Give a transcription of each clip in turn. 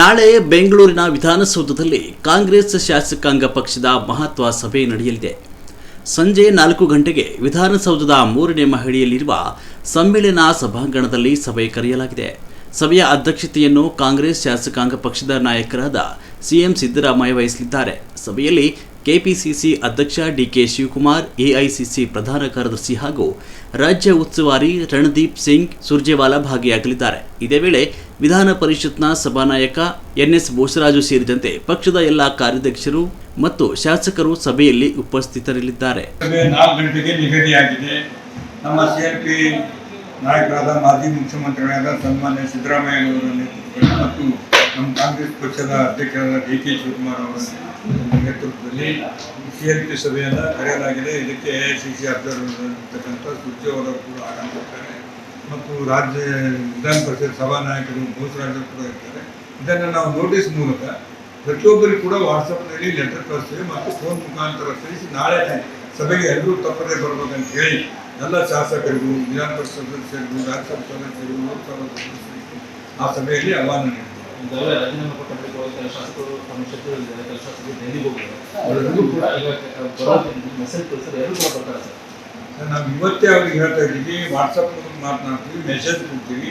ನಾಳೆ ಬೆಂಗಳೂರಿನ ವಿಧಾನಸೌಧದಲ್ಲಿ ಕಾಂಗ್ರೆಸ್ ಶಾಸಕಾಂಗ ಪಕ್ಷದ ಮಹತ್ವ ಸಭೆ ನಡೆಯಲಿದೆ. ಸಂಜೆ 4 ಗಂಟೆಗೆ ವಿಧಾನಸೌಧದ 3ನೇ ಮಹಡಿಯಲ್ಲಿರುವ ಸಮ್ಮೇಳನ ಸಭಾಂಗಣದಲ್ಲಿ ಸಭೆ ಕರೆಯಲಾಗಿದೆ. ಸಭೆಯ ಅಧ್ಯಕ್ಷತೆಯನ್ನು ಕಾಂಗ್ರೆಸ್ ಶಾಸಕಾಂಗ ಪಕ್ಷದ ನಾಯಕರಾದ ಸಿಎಂ ಸಿದ್ದರಾಮಯ್ಯ ವಹಿಸಲಿದ್ದಾರೆ. ಸಭೆಯಲ್ಲಿ ಕೆಪಿಸಿಸಿ ಅಧ್ಯಕ್ಷ ಡಿಕೆ ಶಿವಕುಮಾರ್, ಎಐಸಿಸಿ ಪ್ರಧಾನ ಕಾರ್ಯದರ್ಶಿ ಹಾಗೂ ರಾಜ್ಯ ಉಸ್ತುವಾರಿ ರಣದೀಪ್ ಸಿಂಗ್ ಸುರ್ಜೇವಾಲಾ ಭಾಗಿಯಾಗಲಿದ್ದಾರೆ. ಇದೇ ವೇಳೆ ವಿಧಾನ ಪರಿಷತ್ನ ಸಭಾನಾಯಕ ಎನ್ಎಸ್ ಬೋಸರಾಜು ಸೇರಿದಂತೆ ಪಕ್ಷದ ಎಲ್ಲ ಕಾರ್ಯಾಧ್ಯಕ್ಷರು ಮತ್ತು ಶಾಸಕರು ಸಭೆಯಲ್ಲಿ ಉಪಸ್ಥಿತರಿರಲಿದ್ದಾರೆ. 4 ಗಂಟೆಗೆ ನಿಗದಿಯಾಗಿದೆ. ನಮ್ಮ ಸಿಎಲ್ಪಿ ನಾಯಕರಾದ ಮಾಜಿ ಮುಖ್ಯಮಂತ್ರಿಗಳಾದ ಸನ್ಮಾನ್ಯ ಸಿದ್ದರಾಮಯ್ಯ ಅವರ ನೇತೃತ್ವದಲ್ಲಿ ಮತ್ತು ನಮ್ಮ ಕಾಂಗ್ರೆಸ್ ಪಕ್ಷದ ಅಧ್ಯಕ್ಷರಾದ ಡಿಕೆ ಶಿವಕುಮಾರ್ ಅವರ ನೇತೃತ್ವದಲ್ಲಿ ಸಿಎಲ್ಪಿ ಸಭೆಯನ್ನು ಕರೆಯಲಾಗಿದೆ. ಇದಕ್ಕೆ ಎಐಸಿಸಿ ಅಧ್ಯಕ್ಷರಾಗಿರ್ತಕ್ಕಂಥ ಸುರ್ಜೇವಾಲಾ ಕೂಡ ಆಗಮಿಸುತ್ತಾರೆ ಮತ್ತು ರಾಜ್ಯ ವಿಧಾನ ಪರಿಷತ್ ಸಭಾನಾಯಕರು ಬೋಸರಾಜು ಕೂಡ ಇರ್ತಾರೆ. ಇದನ್ನು ನಾವು ನೋಟಿಸ್ ಮೂಲಕ ಪ್ರತಿಯೊಬ್ಬರಿಗೂ ಕೂಡ ವಾಟ್ಸಪ್ನಲ್ಲಿ ಲೆಟರ್ ಕಳಿಸ್ತೇವೆ ಮತ್ತು ಫೋನ್ ಮುಖಾಂತರ ತಿಳಿಸಿ ನಾಳೆ ಸಭೆಗೆ ಎಲ್ಲರೂ ತಪ್ಪದೇ ಬರಬೇಕಂತ ಹೇಳಿ ಎಲ್ಲ ಶಾಸಕರಿಗೂ, ವಿಧಾನ ಪರಿಷತ್ ಸದಸ್ಯರಿಗೂ, ರಾಜ್ಯಸಭಾ ಸದಸ್ಯರಿಗೂ, ಲೋಕಸಭಾ ಸದಸ್ಯರಿಗೂ ಆ ಸಭೆಯಲ್ಲಿ ಆಹ್ವಾನ ನೀಡಿದ್ದಾರೆ. ನಾವು ಇವತ್ತೇ ಅವ್ರಿಗೆ ಹೇಳ್ತಾ ಇದ್ದೀವಿ, ವಾಟ್ಸಪ್ ಮಾತನಾಡ್ತೀವಿ, ಮೆಸೇಜ್ ಕೊಡ್ತೀವಿ,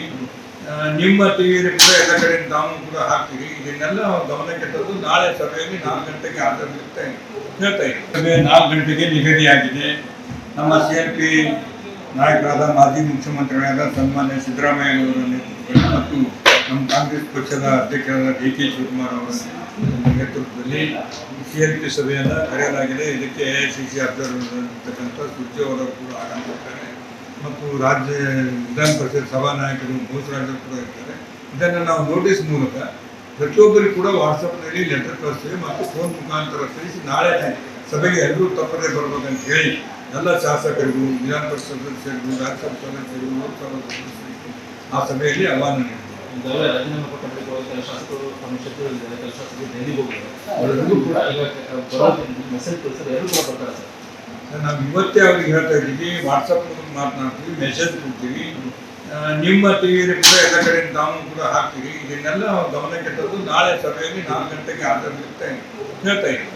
ನಿಮ್ಮ ಟಿವಿಯಲ್ಲಿ ಕೂಡ ಎಲ್ಲ ಕಡೆ ನಾವು ಕೂಡ ಹಾಕ್ತೀವಿ. ಇದನ್ನೆಲ್ಲ ಗಮನಕ್ಕೆ ತಂದು ನಾಳೆ ಸಭೆಯಲ್ಲಿ 4 ಗಂಟೆಗೆ ಹಾಜರಿರುತ್ತೆ ಹೇಳ್ತಾ ಇದ್ದೀವಿ. ಸಭೆ 4 ಗಂಟೆಗೆ ನಿಗದಿಯಾಗಿದೆ. ನಮ್ಮ ಸಿಎಲ್ಪಿ ನಾಯಕರಾದ ಮಾಜಿ ಮುಖ್ಯಮಂತ್ರಿಗಳಾದ ಸನ್ಮಾನ್ಯ ಸಿದ್ದರಾಮಯ್ಯ ಅವರ ನೇತೃತ್ವದಲ್ಲಿ ಮತ್ತು ನಮ್ಮ ಕಾಂಗ್ರೆಸ್ ಪಕ್ಷದ ಅಧ್ಯಕ್ಷರಾದ ಡಿಕೆ ಶಿವಕುಮಾರ್ ಅವರ ನೇತೃತ್ವದಲ್ಲಿ ಸಿಎಲ್ಪಿ ಸಭೆಯನ್ನು ಕರೆಯಲಾಗಿದೆ. ಇದಕ್ಕೆ ಎಐಸಿಸಿ ಅಧ್ಯಕ್ಷರಾಗಿರ್ತಕ್ಕಂಥ ಸುರ್ಜೇವಾಲಾ ಕೂಡ ಆಗಮಿಸುತ್ತಾರೆ ಮತ್ತು ರಾಜ್ಯ ವಿಧಾನ ಪರಿಷತ್ ಸಭಾನಾಯಕರು ಬೋಸರಾಜು ಕೂಡ ಇರ್ತಾರೆ. ಇದನ್ನು ನಾವು ನೋಟಿಸ್ ಮೂಲಕ ಪ್ರತಿಯೊಬ್ಬರಿಗೂ ಕೂಡ ವಾಟ್ಸಪ್ನಲ್ಲಿ ಲೆಟರ್ ಕಳಿಸ್ತೇವೆ ಮತ್ತು ಫೋನ್ ಮುಖಾಂತರ ತಿಳಿಸಿ ನಾಳೆ ಸಭೆಗೆ ಎಲ್ಲರೂ ತಪ್ಪದೇ ಬರಬೇಕಂತ ಹೇಳಿ ಎಲ್ಲ ಶಾಸಕರಿಗೂ, ವಿಧಾನ ಪರಿಷತ್ ಸದಸ್ಯರಿಗೂ, ರಾಜ್ಯಸಭಾ ಸದಸ್ಯರಿಗೂ, ಲೋಕಸಭಾ ಸದಸ್ಯರಿಗೂ ಆ ಸಭೆಯಲ್ಲಿ ಆಹ್ವಾನ ನೀಡಿದ್ದಾರೆ. ನಾವು ಇವತ್ತೇ ಅವ್ರಿಗೆ ಹೇಳ್ತಾ ಇದ್ದೀವಿ, ವಾಟ್ಸಪ್ ಮಾತನಾಡ್ತೀವಿ, ಮೆಸೇಜ್ ಕೊಡ್ತೀವಿ, ನಿಮ್ಮ ಟಿವಿಯಲ್ಲಿ ಕೂಡ ಎಲ್ಲ ಕಡೆ ನಾವು ಕೂಡ ಹಾಕ್ತೀವಿ. ಇದನ್ನೆಲ್ಲ ಗಮನಕ್ಕೆ ತಂದು ನಾಳೆ ಸಭೆಯಲ್ಲಿ 4 ಗಂಟೆಗೆ ಹಾಜರಿರುತ್ತೆ ಹೇಳ್ತಾ ಇದ್ದೀವಿ.